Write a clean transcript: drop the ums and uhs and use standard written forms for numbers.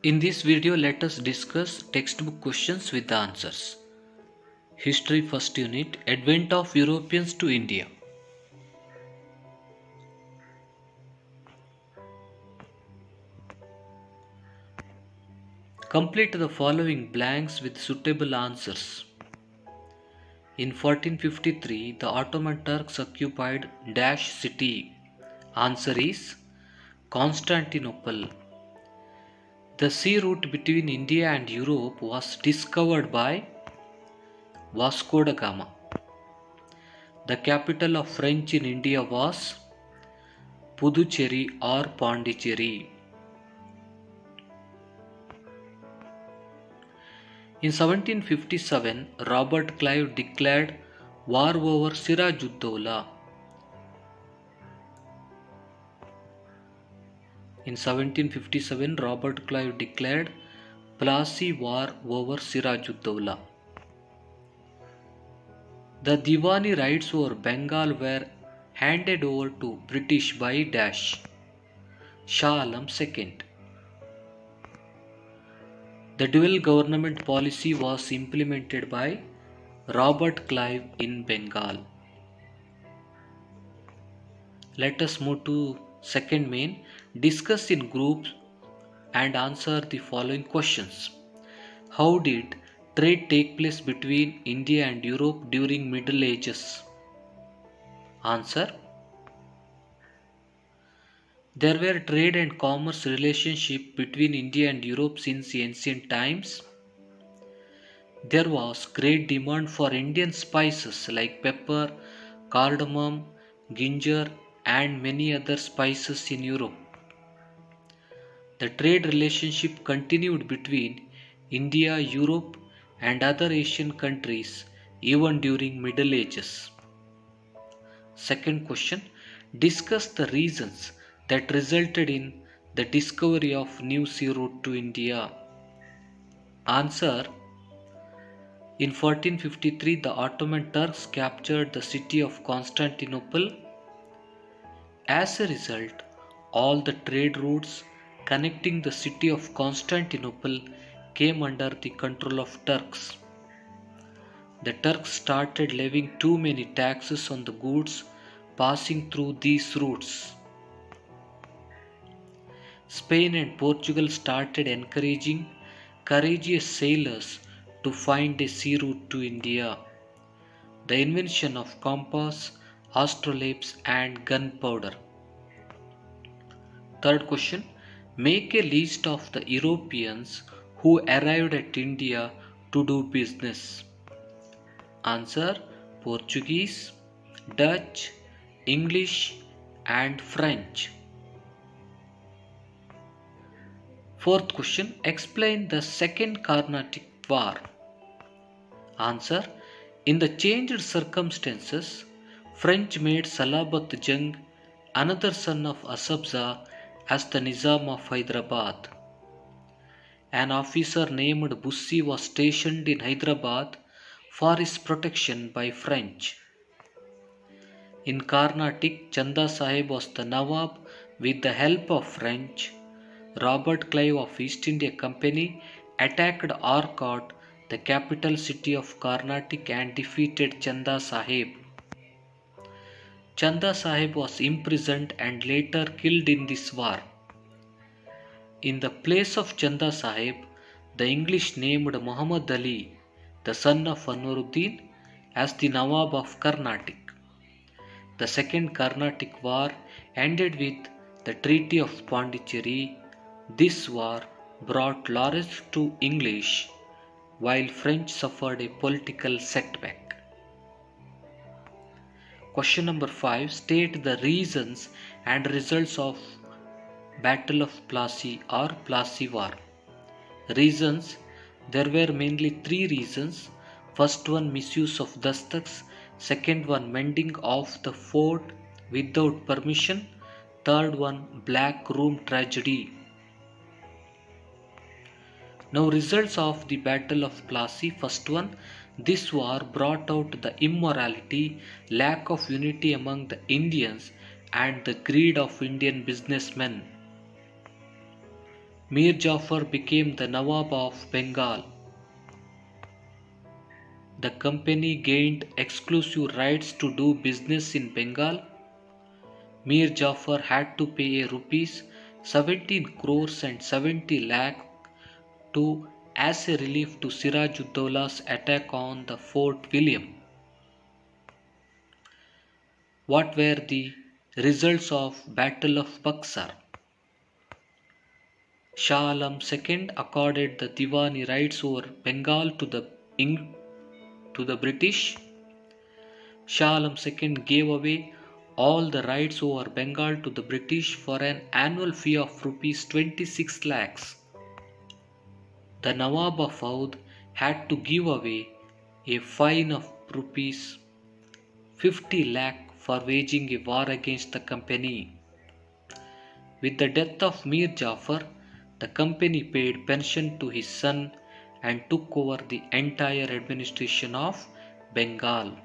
In this video, let us discuss textbook questions with the answers. History first unit, Advent of Europeans to India. Complete the following blanks with suitable answers. In 1453, the Ottoman Turks occupied dash city. Answer is Constantinople. The sea route between India and Europe was discovered by Vasco da Gama. The capital of French in India was Puducherry or Pondicherry. In 1757, Robert Clive declared war over Siraj-ud-Dowla. In 1757, Robert Clive declared Plassey war over Siraj-ud-Dowla. The Diwani rights over Bengal were handed over to British by Dash Shah Alam II. The dual government policy was implemented by Robert Clive in Bengal. Let us move to second main. Discuss in groups and answer the following questions. How did trade take place between India and Europe during Middle Ages? Answer. There were trade and commerce relationship between India and Europe since ancient times. There was great demand for Indian spices like pepper, cardamom, ginger and many other spices in Europe. The trade relationship continued between India, Europe and other Asian countries even during Middle Ages. Second question, discuss the reasons that resulted in the discovery of new sea route to India. Answer. In 1453, the Ottoman Turks captured the city of Constantinople. As a result, all the trade routes connecting the city of Constantinople came under the control of Turks. The Turks started levying too many taxes on the goods passing through these routes. Spain and Portugal started encouraging courageous sailors to find a sea route to India. The invention of compass, astrolabes and gunpowder. Third question, make a list of the Europeans who arrived at India to do business. Answer, Portuguese, Dutch, English and French. Fourth question, explain the Second Carnatic War. Answer, in the changed circumstances, French made Salabat Jung, another son of Asabza, as the Nizam of Hyderabad. An officer named Bussi was stationed in Hyderabad for his protection by French. In Carnatic, Chanda Sahib was the Nawab with the help of French. Robert Clive of East India Company attacked Arcot, the capital city of Carnatic, and defeated Chanda Sahib. Chanda Sahib was imprisoned and later killed in this war. In the place of Chanda Sahib, the English named Muhammad Ali, the son of Anwaruddin, as the Nawab of Carnatic. The Second Carnatic War ended with the Treaty of Pondicherry. This war brought laurels to English, while French suffered a political setback. Question number 5. State the reasons and results of Battle of Plassey or Plassey War. Reasons. There were mainly 3 reasons. First one, misuse of dastaks. Second one, mending of the fort without permission. Third one, Black Room tragedy. Now results of the Battle of Plassey. First one, this war brought out the immorality, lack of unity among the Indians and the greed of Indian businessmen. Mir Jafar became the Nawab of Bengal. The company gained exclusive rights to do business in Bengal. Mir Jafar had to pay a rupees 17 crores and 70 lakh to as a relief to Sirajuddaulla's attack on the Fort William. What were the results of Battle of Buxar? Shah Alam II accorded the Diwani rights over Bengal to the British. Shah Alam II gave away all the rights over Bengal to the British for an annual fee of rupees 26 lakhs. The Nawab of Oudh had to give away a fine of rupees 50 lakh for waging a war against the company. With the death of Mir Jafar, the company paid pension to his son and took over the entire administration of Bengal.